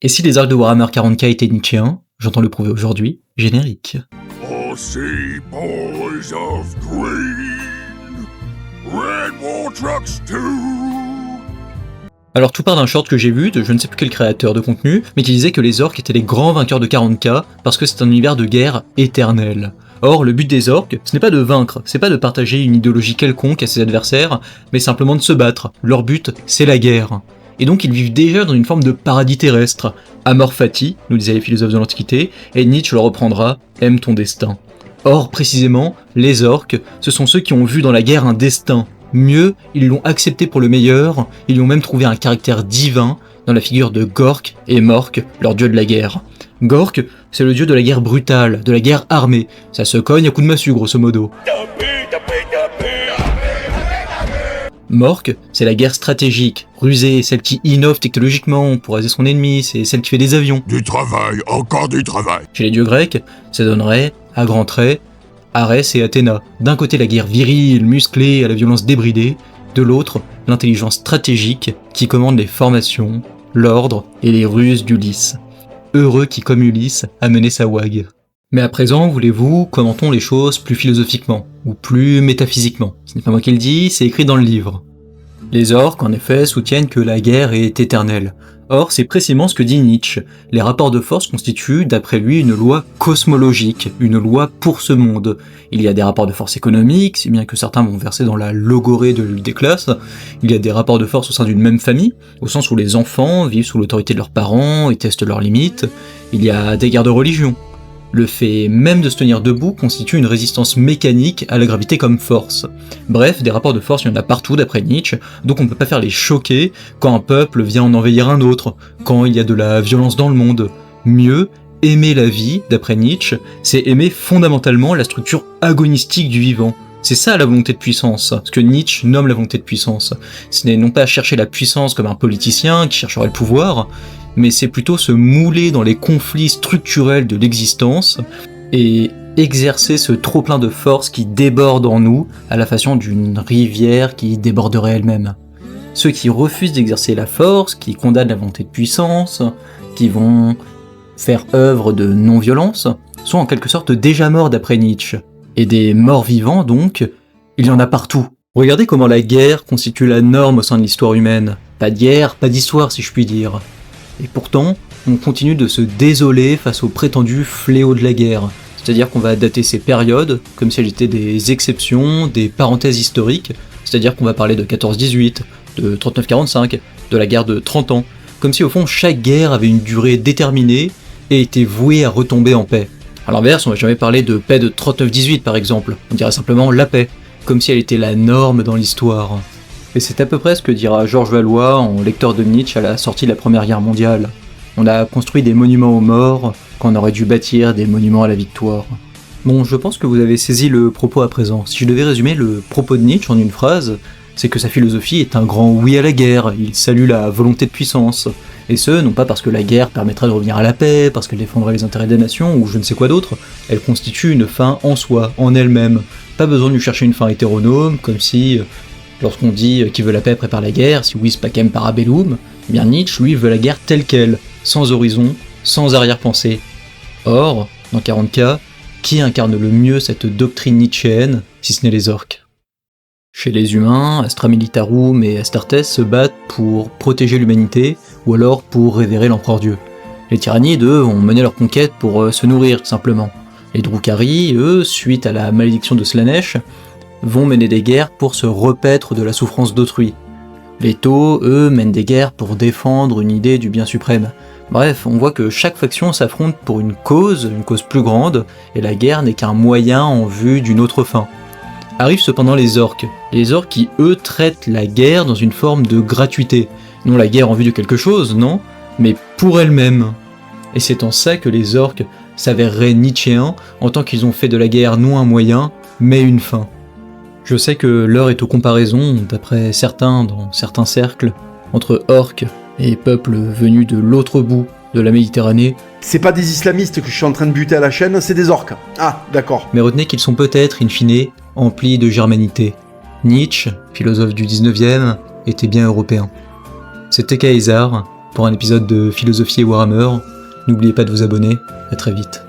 Et si les orques de Warhammer 40K étaient nietzschéens, j'entends le prouver aujourd'hui, générique. Oh, see, boys of green, red war trucks too. Alors tout part d'un short que j'ai vu de je ne sais plus quel créateur de contenu, mais qui disait que les orques étaient les grands vainqueurs de 40K parce que c'est un univers de guerre éternelle. Or, le but des orques, ce n'est pas de vaincre, c'est pas de partager une idéologie quelconque à ses adversaires, mais simplement de se battre. Leur but, c'est la guerre. Et donc ils vivent déjà dans une forme de paradis terrestre. Amor fati, nous disaient les philosophes de l'Antiquité, et Nietzsche le reprendra, aime ton destin. Or, précisément, les orques, ce sont ceux qui ont vu dans la guerre un destin. Mieux, ils l'ont accepté pour le meilleur, ils lui ont même trouvé un caractère divin dans la figure de Gork et Mork, leur dieu de la guerre. Gork, c'est le dieu de la guerre brutale, de la guerre armée. Ça se cogne à coups de massue, grosso modo. Mork, c'est la guerre stratégique, rusée, celle qui innove technologiquement pour raser son ennemi, c'est celle qui fait des avions. Du travail, encore du travail. Chez les dieux grecs, ça donnerait, à grands traits, Arès et Athéna. D'un côté la guerre virile, musclée, à la violence débridée, de l'autre, l'intelligence stratégique qui commande les formations, l'ordre et les ruses d'Ulysse. Heureux qui, comme Ulysse, a mené sa ouague. Mais à présent, voulez-vous, commentons les choses plus philosophiquement, ou plus métaphysiquement. Ce n'est pas moi qui le dis, c'est écrit dans le livre. Les orques, en effet, soutiennent que la guerre est éternelle. Or, c'est précisément ce que dit Nietzsche. Les rapports de force constituent, d'après lui, une loi cosmologique, une loi pour ce monde. Il y a des rapports de force économiques, si bien que certains vont verser dans la logorée de lutte des classes. Il y a des rapports de force au sein d'une même famille, au sens où les enfants vivent sous l'autorité de leurs parents et testent leurs limites. Il y a des guerres de religion. Le fait même de se tenir debout constitue une résistance mécanique à la gravité comme force. Bref, des rapports de force, il y en a partout d'après Nietzsche, donc on ne peut pas faire les choquer quand un peuple vient en envahir un autre, quand il y a de la violence dans le monde. Mieux, aimer la vie, d'après Nietzsche, c'est aimer fondamentalement la structure agonistique du vivant. C'est ça la volonté de puissance, ce que Nietzsche nomme la volonté de puissance. Ce n'est non pas chercher la puissance comme un politicien qui chercherait le pouvoir, mais c'est plutôt se mouler dans les conflits structurels de l'existence et exercer ce trop-plein de force qui déborde en nous à la façon d'une rivière qui déborderait elle-même. Ceux qui refusent d'exercer la force, qui condamnent la volonté de puissance, qui vont faire œuvre de non-violence, sont en quelque sorte déjà morts d'après Nietzsche. Et des morts vivants donc, il y en a partout. Regardez comment la guerre constitue la norme au sein de l'histoire humaine. Pas de guerre, pas d'histoire si je puis dire. Et pourtant, on continue de se désoler face au prétendu fléau de la guerre. C'est-à-dire qu'on va dater ces périodes comme si elles étaient des exceptions, des parenthèses historiques. C'est-à-dire qu'on va parler de 14-18, de 39-45, de la guerre de 30 ans. Comme si au fond chaque guerre avait une durée déterminée et était vouée à retomber en paix. À l'inverse, on va jamais parler de paix de 39-18 par exemple. On dirait simplement la paix, comme si elle était la norme dans l'histoire. Et c'est à peu près ce que dira Georges Valois en lecteur de Nietzsche à la sortie de la Première Guerre mondiale. On a construit des monuments aux morts quand on aurait dû bâtir des monuments à la victoire. Bon, je pense que vous avez saisi le propos à présent. Si je devais résumer le propos de Nietzsche en une phrase, c'est que sa philosophie est un grand oui à la guerre, il salue la volonté de puissance. Et ce, non pas parce que la guerre permettrait de revenir à la paix, parce qu'elle défendrait les intérêts des nations, ou je ne sais quoi d'autre, elle constitue une fin en soi, en elle-même. Pas besoin de lui chercher une fin hétéronome, comme si... Lorsqu'on dit qu'il veut la paix prépare la guerre, si vis pacem parabellum, eh bien Nietzsche, lui, veut la guerre telle qu'elle, sans horizon, sans arrière-pensée. Or, dans 40K, qui incarne le mieux cette doctrine nietzschéenne, si ce n'est les orques ? Chez les humains, Astra Militarum et Astartes se battent pour protéger l'humanité, ou alors pour révérer l'empereur Dieu. Les tyrannides, eux, vont mener leur conquête pour se nourrir, tout simplement. Les Drukhari, eux, suite à la malédiction de Slanesh, vont mener des guerres pour se repaître de la souffrance d'autrui. Les Taux, eux, mènent des guerres pour défendre une idée du bien suprême. Bref, on voit que chaque faction s'affronte pour une cause plus grande, et la guerre n'est qu'un moyen en vue d'une autre fin. Arrivent cependant les orques qui, eux, traitent la guerre dans une forme de gratuité. Non la guerre en vue de quelque chose, non, mais pour elle-même. Et c'est en ça que les orques s'avéreraient nietzschéens, en tant qu'ils ont fait de la guerre non un moyen, mais une fin. Je sais que l'heure est aux comparaisons, d'après certains, dans certains cercles, entre orques et peuples venus de l'autre bout de la Méditerranée. C'est pas des islamistes que je suis en train de buter à la chaîne, c'est des orques. Ah, d'accord. Mais retenez qu'ils sont peut-être, in fine, emplis de germanité. Nietzsche, philosophe du 19e, était bien européen. C'était Caesar, pour un épisode de Philosophie et Warhammer. N'oubliez pas de vous abonner, à très vite.